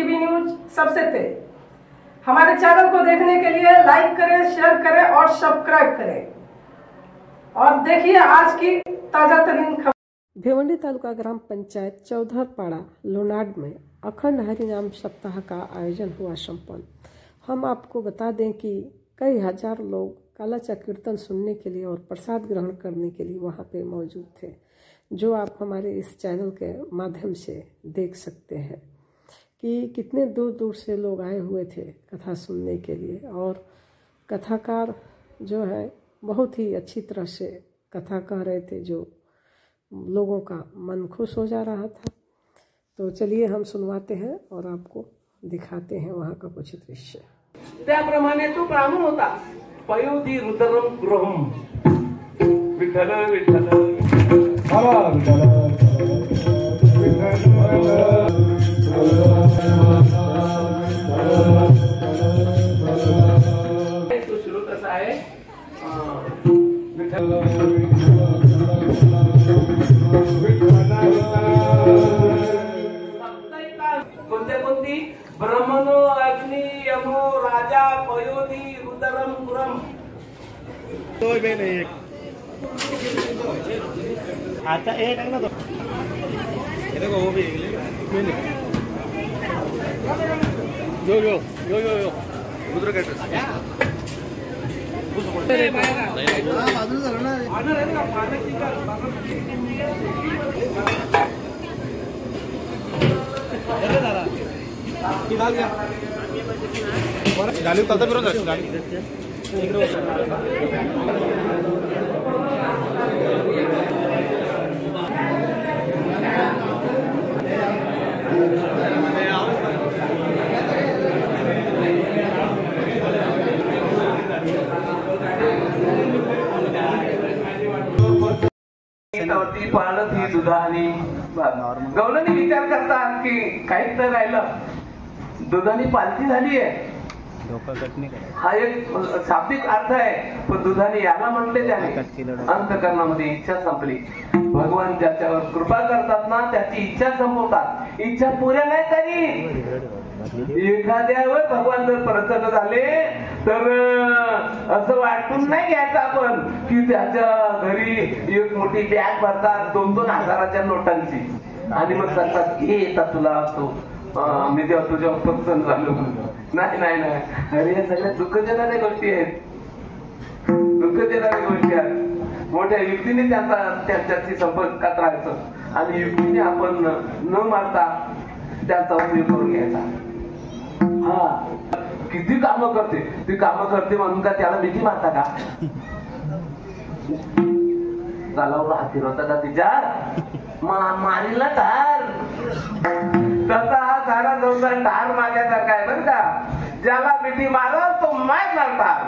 TV news सबसे तेज। हमारे चैनल को देखने के लिए लाइक करें, शेयर करें और सब्सक्राइब करें और देखिए आज की ताजा तरीन खबर। भिवंडी तालुका ग्राम पंचायत चौधरपाड़ा लोनाड में अखंड हरिनाम सप्ताह का आयोजन हुआ संपन्न। हम आपको बता दें कि कई हजार लोग कालाचा कीर्तन सुनने के लिए और प्रसाद ग्रहण करने के लिए वहां पे मौजूद थे, जो आप हमारे इस चैनल के माध्यम से देख सकते हैं कि कितने दूर दूर से लोग आए हुए थे कथा सुनने के लिए। और कथाकार जो है बहुत ही अच्छी तरह से कथा कह रहे थे, जो लोगों का मन खुश हो जा रहा था। तो चलिए हम सुनवाते हैं और आपको दिखाते हैं वहाँ का कुछ दृश्य। त्याप्रमाणे तो ब्राह्मण होता। पयोधी रुद्रम गृहम विठ्ठल विठ्ठल तो सुरू कसा आहे कोणत्या कोणती ब्रह्मनो अग्नि यमो राजा पयोधी रुद्रम गुरम तो बे नहीं एक आता एक ना तो ये देखो वो भी यो यो यो यो यो रुद्र कैटर बाजू झालं ना ऑर्डर आहे ना पाण्याची गाली तसा फिरून जातो गाली ती पाळत ही दुधानी गवळणी विचार करतात की काहीच तर राहिलं, दुधानी पालती झाली आहे। हा एक शाब्दिक अर्थ आहे, पण दुधाने याला म्हटले त्याने अंतःकरणामध्ये इच्छा संपली। भगवान ज्याच्यावर कृपा करतात ना त्याची इच्छा संपवतात, इच्छा पुऱ्या नाही करीत। एखाद्यावर भगवान जर प्रसन्न झाले तर असं वाटून नाही घ्यायचं आपण की त्याच्या घरी एक मोठी बॅग भरतात 2-2 हजाराच्या नोटांची आणि मग सांगतात हे येतात तुला तो मी जेव्हा तुझ्यावर प्रसन्न झालो। नाही नाही नाही, अरे या सगळ्या दुःख देणाऱ्या गोष्टी आहेत, दुःख देणाऱ्या गोष्टी आहेत। मोठ्या युक्तीने त्यांच्याशी संपर्कात राहायचं आणि युक्तीने आपण न मारता त्यांचा उपयोग करून घ्यायचा। हा किती कामं करते, ती कामं करते म्हणून का त्याला भीती मारता का? गालावर हाती होता का तिच्या मारीला ठार, तसा हा सारा संसार ठार मारण्यासारखा आहे बरं का। ज्याला भीती मारत तो माहीत मारतात,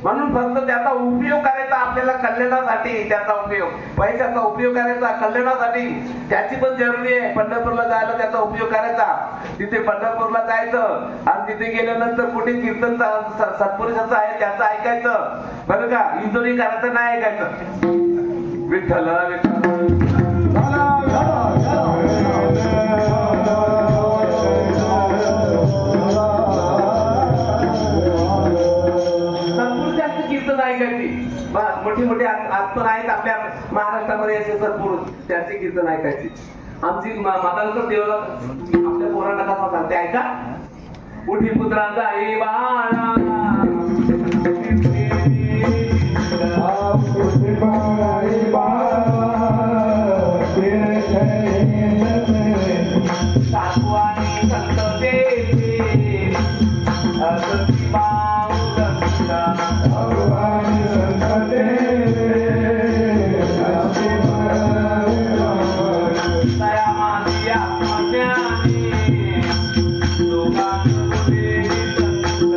म्हणून फक्त त्याचा उपयोग करायचा आपल्याला कल्याणासाठी, त्याचा उपयोग पैशाचा उपयोग करायचा कल्याणासाठी, त्याची पण जरुरी आहे। पंढरपूरला जायला त्याचा उपयोग करायचा, तिथे पंढरपूरला जायचं आणि तिथे गेल्यानंतर कुठे कीर्तन सत्पुरुषाचं आहे त्याचं ऐकायचं बरं का, इंदोरी करायचं नाही ऐकायचं। विठ्ठल विठ्ठल सत्पुरुषांचं कीर्तन ऐकायची। मोठी मोठी आत्मन आहेत आपल्या महाराष्ट्रामध्ये असे सत्पुरुष, त्यांचे कीर्तन ऐकायची। आमची मातांचं देवाला आपल्या पोरांना कसा सांगते ऐका, उठी पुत्रांचा आई बाळा सातवानी संत देवी असती बाऊला भगवानी संत देवी असती बाऊला तया मानिया मान्यानी लोकांचे संत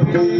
भावी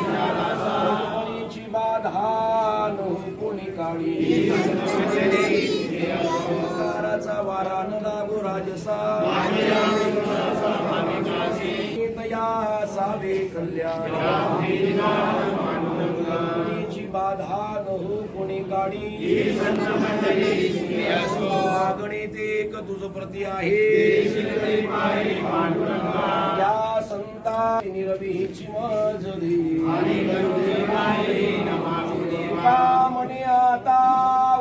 दया ठिकाणी गणित एक तुझ प्रती आहे या संता निरवीची मजली म्हणे आता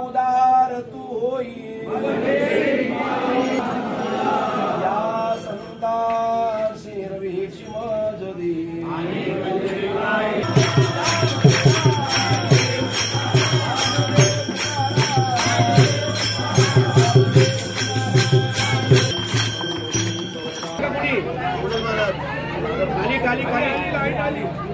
उदार तू होई या संता निरवीची मजली खाली खाली खाली खाली